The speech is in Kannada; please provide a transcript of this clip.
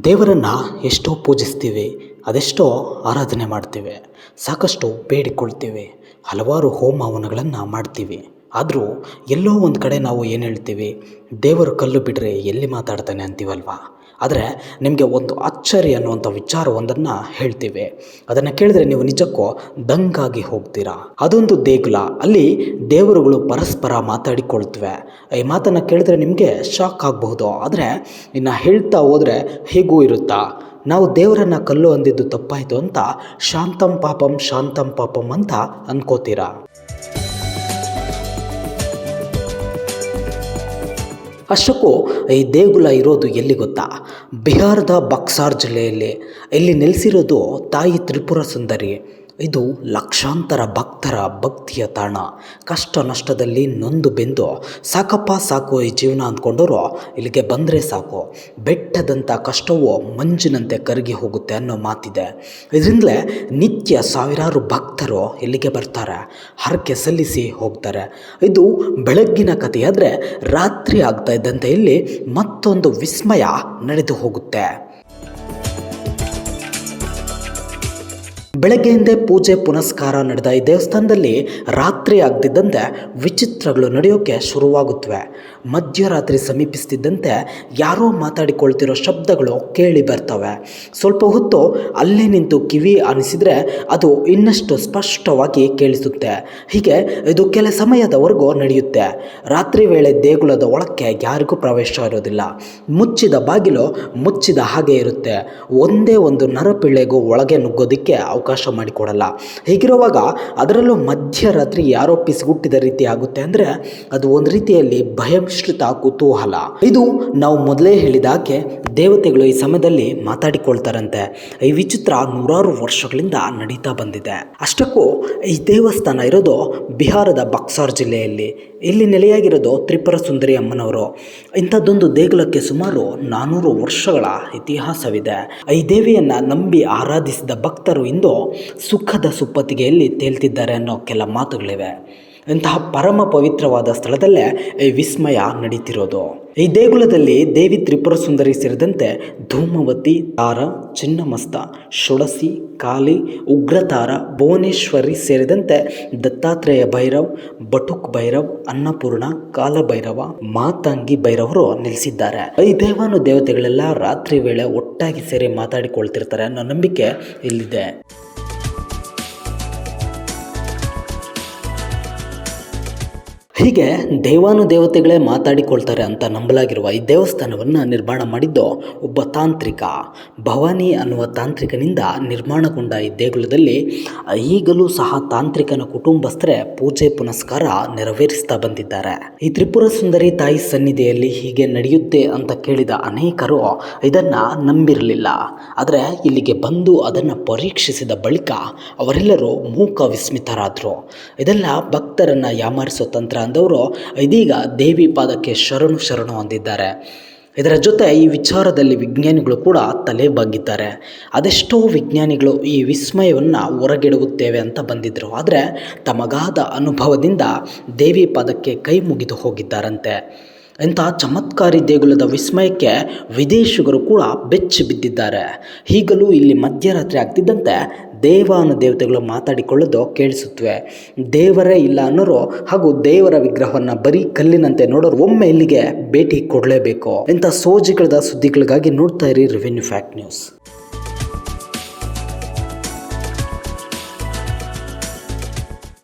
ದೇವರನ್ನು ಎಷ್ಟೋ ಪೂಜಿಸ್ತೀವಿ, ಅದೆಷ್ಟೋ ಆರಾಧನೆ ಮಾಡ್ತೀವಿ, ಸಾಕಷ್ಟು ಬೇಡಿಕೊಳ್ತೀವಿ, ಹಲವಾರು ಹೋಮ ಹವನಗಳನ್ನು ಮಾಡ್ತೀವಿ. ಆದರೂ ಎಲ್ಲೋ ಒಂದು ಕಡೆ ನಾವು ಏನು ಹೇಳ್ತೀವಿ, ದೇವರು ಕಲ್ಲು ಬಿಟ್ಟರೆ ಎಲ್ಲಿ ಮಾತಾಡ್ತಾನೆ ಅಂತೀವಲ್ವಾ. ಆದರೆ ನಿಮಗೆ ಒಂದು ಅಚ್ಚರಿ ಅನ್ನುವಂಥ ವಿಚಾರವೊಂದನ್ನು ಹೇಳ್ತೀವಿ. ಅದನ್ನು ಕೇಳಿದ್ರೆ ನೀವು ನಿಜಕ್ಕೂ ದಂಗಾಗಿ ಹೋಗ್ತೀರಾ. ಅದೊಂದು ದೇಗುಲ, ಅಲ್ಲಿ ದೇವರುಗಳು ಪರಸ್ಪರ ಮಾತಾಡಿಕೊಳ್ತವೆ. ಈ ಮಾತನ್ನು ಕೇಳಿದ್ರೆ ನಿಮಗೆ ಶಾಕ್ ಆಗಬಹುದು. ಆದರೆ ಇನ್ನು ಹೇಳ್ತಾ ಹೋದರೆ ಹೇಗೂ ಇರುತ್ತಾ, ನಾವು ದೇವರನ್ನು ಕಲ್ಲು ಅಂದಿದ್ದು ತಪ್ಪಾಯಿತು ಅಂತ ಶಾಂತಂ ಪಾಪಂ ಅಂತ ಅನ್ಕೋತೀರಾ. ಅಷ್ಟಕ್ಕೂ ಈ ದೇಗುಲ ಇರೋದು ಎಲ್ಲಿ ಗೊತ್ತಾ? ಬಿಹಾರದ ಬಕ್ಸಾರ್ ಜಿಲ್ಲೆಯಲ್ಲಿ. ಇಲ್ಲಿ ನೆಲೆಸಿರೋದು ತಾಯಿ ತ್ರಿಪುರ ಸುಂದರಿ. ಇದು ಲಕ್ಷಾಂತರ ಭಕ್ತರ ಭಕ್ತಿಯ ತಾಣ. ಕಷ್ಟ ನಷ್ಟದಲ್ಲಿ ನೊಂದು ಬೆಂದು ಸಾಕು ಈ ಜೀವನ ಅಂದ್ಕೊಂಡವರು ಇಲ್ಲಿಗೆ ಬಂದರೆ ಸಾಕು, ಬೆಟ್ಟದಂಥ ಕಷ್ಟವು ಮಂಜಿನಂತೆ ಕರಗಿ ಹೋಗುತ್ತೆ ಅನ್ನೋ ಮಾತಿದೆ. ಇದರಿಂದಲೇ ನಿತ್ಯ ಸಾವಿರಾರು ಭಕ್ತರು ಇಲ್ಲಿಗೆ ಬರ್ತಾರೆ, ಹರಕೆ ಸಲ್ಲಿಸಿ ಹೋಗ್ತಾರೆ. ಇದು ಬೆಳಗ್ಗಿನ ಕಥೆಯಾದರೆ ರಾತ್ರಿ ಆಗ್ತಾ ಇದ್ದಂತೆ ಇಲ್ಲಿ ಮತ್ತೊಂದು ವಿಸ್ಮಯ ನಡೆದು ಹೋಗುತ್ತೆ. ಬೆಳಗ್ಗೆಯಿಂದೇ ಪೂಜೆ ಪುನಸ್ಕಾರ ನಡೆದ ಈ ದೇವಸ್ಥಾನದಲ್ಲಿ ರಾತ್ರಿ ಆಗ್ತಿದ್ದಂತೆ ವಿಚಿತ್ರಗಳು ನಡೆಯೋಕ್ಕೆ ಶುರುವಾಗುತ್ತವೆ. ಮಧ್ಯರಾತ್ರಿ ಸಮೀಪಿಸ್ತಿದ್ದಂತೆ ಯಾರೋ ಮಾತಾಡಿಕೊಳ್ತಿರೋ ಶಬ್ದಗಳು ಕೇಳಿ ಬರ್ತವೆ. ಸ್ವಲ್ಪ ಹೊತ್ತು ಅಲ್ಲೇ ನಿಂತು ಕಿವಿ ಆನಿಸಿದರೆ ಅದು ಇನ್ನಷ್ಟು ಸ್ಪಷ್ಟವಾಗಿ ಕೇಳಿಸುತ್ತೆ. ಹೀಗೆ ಇದು ಕೆಲ ಸಮಯದವರೆಗೂ ನಡೆಯುತ್ತೆ. ರಾತ್ರಿ ವೇಳೆ ದೇಗುಲದ ಒಳಕ್ಕೆ ಯಾರಿಗೂ ಪ್ರವೇಶ ಇರೋದಿಲ್ಲ. ಮುಚ್ಚಿದ ಬಾಗಿಲು ಮುಚ್ಚಿದ ಹಾಗೆ ಇರುತ್ತೆ. ಒಂದೇ ಒಂದು ನರಪಿಳ್ಳೆಗೂ ಒಳಗೆ ನುಗ್ಗೋದಕ್ಕೆ ಅವಕಾಶ ಮಾಡಿಕೊಡಲ್ಲ. ಹೀಗಿರುವಾಗ ಅದರಲ್ಲೂ ಮಧ್ಯರಾತ್ರಿ ಯಾರೋ ಪಿಸುಗುಟ್ಟಿದ ರೀತಿ ಆಗುತ್ತೆ ಅಂದರೆ ಅದು ಒಂದು ರೀತಿಯಲ್ಲಿ ಭಯಮಿಶ್ರಿತ ಕುತೂಹಲ. ಇದು ನಾವು ಮೊದಲೇ ಹೇಳಿದಾಗೆ ದೇವತೆಗಳು ಈ ಸಮಯದಲ್ಲಿ ಮಾತಾಡಿಕೊಳ್ತಾರಂತೆ. ಈ ವಿಚಿತ್ರ ನೂರಾರು ವರ್ಷಗಳಿಂದ ನಡೀತಾ ಬಂದಿದೆ. ಅಷ್ಟಕ್ಕೂ ಈ ದೇವಸ್ಥಾನ ಇರೋದು ಬಿಹಾರದ ಬಕ್ಸಾರ್ ಜಿಲ್ಲೆಯಲ್ಲಿ. ಇಲ್ಲಿ ನೆಲೆಯಾಗಿರೋದು ತ್ರಿಪುರ ಸುಂದರಿ ಅಮ್ಮನವರು. ಇಂಥದ್ದೊಂದು ದೇಗುಲಕ್ಕೆ ಸುಮಾರು 400 ವರ್ಷಗಳ ಇತಿಹಾಸವಿದೆ. ಈ ದೇವಿಯನ್ನು ನಂಬಿ ಆರಾಧಿಸಿದ ಭಕ್ತರು ಇಂದು ಸುಖದ ಸುಪ್ಪತ್ತಿಗೆಯಲ್ಲಿ ತೇಲ್ತಿದ್ದಾರೆ ಅನ್ನೋ ಕೆಲ ಮಾತುಗಳಿವೆ. ಇಂತಹ ಪರಮ ಪವಿತ್ರವಾದ ಸ್ಥಳದಲ್ಲೇ ಈ ವಿಸ್ಮಯ ನಡೀತಿರೋದು. ಈ ದೇಗುಲದಲ್ಲಿ ದೇವಿ ತ್ರಿಪುರ ಸುಂದರಿ ಸೇರಿದಂತೆ ಧೂಮವತಿ, ತಾರ, ಚಿನ್ನಮಸ್ತ, ಷೋಡಸಿ, ಕಾಲಿ, ಉಗ್ರತಾರ, ಭುವನೇಶ್ವರಿ ಸೇರಿದಂತೆ ದತ್ತಾತ್ರೇಯ ಭೈರವ್, ಬಟುಕ್ ಭೈರವ್, ಅನ್ನಪೂರ್ಣ, ಕಾಲಭೈರವ, ಮಾತಂಗಿ ಭೈರವರು ನೆಲೆಸಿದ್ದಾರೆ. ಈ ದೇವಾನುದೇವತೆಗಳೆಲ್ಲ ರಾತ್ರಿ ವೇಳೆ ಒಟ್ಟಾಗಿ ಸೇರಿ ಮಾತಾಡಿಕೊಳ್ತಿರ್ತಾರೆ ಅನ್ನೋ ನಂಬಿಕೆ ಇಲ್ಲಿದೆ. ಹೀಗೆ ದೇವಾನುದೇವತೆಗಳೇ ಮಾತಾಡಿಕೊಳ್ತಾರೆ ಅಂತ ನಂಬಲಾಗಿರುವ ಈ ದೇವಸ್ಥಾನವನ್ನು ನಿರ್ಮಾಣ ಮಾಡಿದ್ದು ಒಬ್ಬ ತಾಂತ್ರಿಕ. ಭವಾನಿ ಅನ್ನುವ ತಾಂತ್ರಿಕನಿಂದ ನಿರ್ಮಾಣಗೊಂಡ ಈ ದೇಗುಲದಲ್ಲಿ ಈಗಲೂ ಸಹ ತಾಂತ್ರಿಕನ ಕುಟುಂಬಸ್ಥರೇ ಪೂಜೆ ಪುನಸ್ಕಾರ ನೆರವೇರಿಸ್ತಾ ಬಂದಿದ್ದಾರೆ. ಈ ತ್ರಿಪುರ ಸುಂದರಿ ತಾಯಿ ಸನ್ನಿಧಿಯಲ್ಲಿ ಹೀಗೆ ನಡೆಯುತ್ತೆ ಅಂತ ಕೇಳಿದ ಅನೇಕರು ಇದನ್ನು ನಂಬಿರಲಿಲ್ಲ. ಆದರೆ ಇಲ್ಲಿಗೆ ಬಂದು ಅದನ್ನು ಪರೀಕ್ಷಿಸಿದ ಬಳಿಕ ಅವರೆಲ್ಲರೂ ಮೂಕ ವಿಸ್ಮಿತರಾದರು. ಇದೆಲ್ಲ ಭಕ್ತರನ್ನು ಯಾಮಾರಿಸೋ ತಂತ್ರ ಅಂದವರು ಇದೀಗ ದೇವಿ ಪಾದಕ್ಕೆ ಶರಣು ಅಂದಿದ್ದಾರೆ. ಇದರ ಜೊತೆ ಈ ವಿಚಾರದಲ್ಲಿ ವಿಜ್ಞಾನಿಗಳು ಕೂಡ ತಲೆ ಬಗ್ಗಿದ್ದಾರೆ. ಅದೆಷ್ಟೋ ವಿಜ್ಞಾನಿಗಳು ಈ ವಿಸ್ಮಯವನ್ನು ಹೊರಗೆಡುತ್ತೇವೆ ಅಂತ ಬಂದಿದ್ದರು. ಆದರೆ ತಮಗಾದ ಅನುಭವದಿಂದ ದೇವಿ ಪಾದಕ್ಕೆ ಕೈ ಮುಗಿದು ಹೋಗಿದ್ದಾರಂತೆ. ಇಂಥ ಚಮತ್ಕಾರಿ ದೇಗುಲದ ವಿಸ್ಮಯಕ್ಕೆ ವಿದೇಶಿಗರು ಕೂಡ ಬೆಚ್ಚಿ ಬಿದ್ದಿದ್ದಾರೆ. ಈಗಲೂ ಇಲ್ಲಿ ಮಧ್ಯರಾತ್ರಿ ಆಗ್ತಿದ್ದಂತೆ ದೇವಾನುದೇವತೆಗಳು ಮಾತಾಡಿಕೊಳ್ಳೋದು ಕೇಳಿಸುತ್ತವೆ. ದೇವರೇ ಇಲ್ಲ ಅನ್ನೋರು ಹಾಗೂ ದೇವರ ವಿಗ್ರಹವನ್ನು ಬರೀ ಕಲ್ಲಿನಂತೆ ನೋಡೋರು ಒಮ್ಮೆ ಇಲ್ಲಿಗೆ ಭೇಟಿ ಕೊಡಲೇಬೇಕು. ಇಂಥ ಸೋಜಿಗಳದ ಸುದ್ದಿಗಳಿಗಾಗಿ ನೋಡ್ತಾ ಇರಿ ರೆವೆನ್ಯೂ ಫ್ಯಾಕ್ಟ್ ನ್ಯೂಸ್.